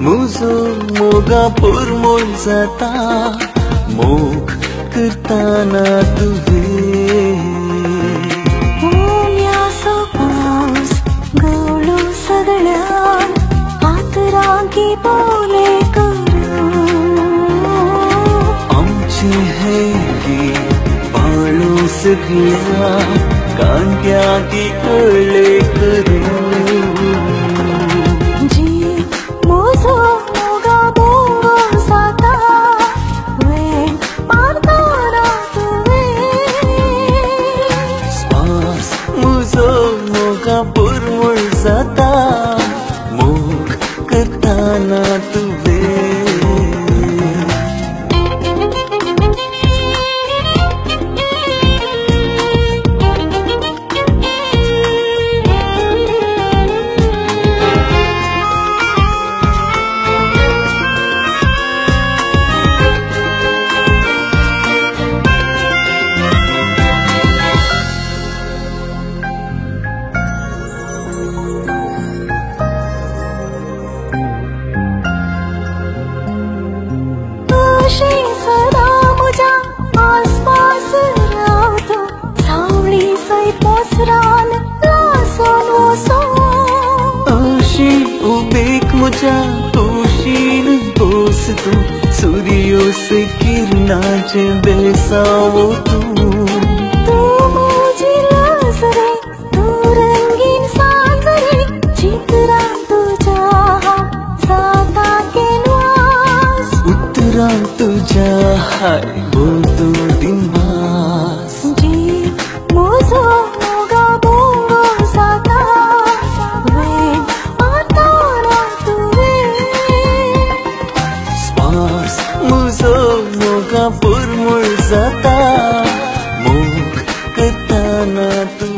मुझो मोगा पुरमोल जाता मोग करताना तुवे ओम्यासो पाऊस गवळो सगळ्यान आतरांकी बोले करू आमची है की बाळू सगळ्या कांट्या की कळे करू पुरमुळ जाता मोग करताना तुवे सदा मुझा आसपास रावतो सावळी सैत मोसरान लासन वसो आशी उबेक मुझा तोशीन दोस्तो सूर्यो से किरणाचे बेसावो तू मुझी लाजरे तू रंगीन सांजरे चित्रा तुझा जाता केनवास उतरा तुझा हाय बोलतो दिमास जी मुझो मोगा बोंगो जाता वेन आताना तुवे स्पार्स मुझो मोगा पुरमुळ जाता मोग करताना तू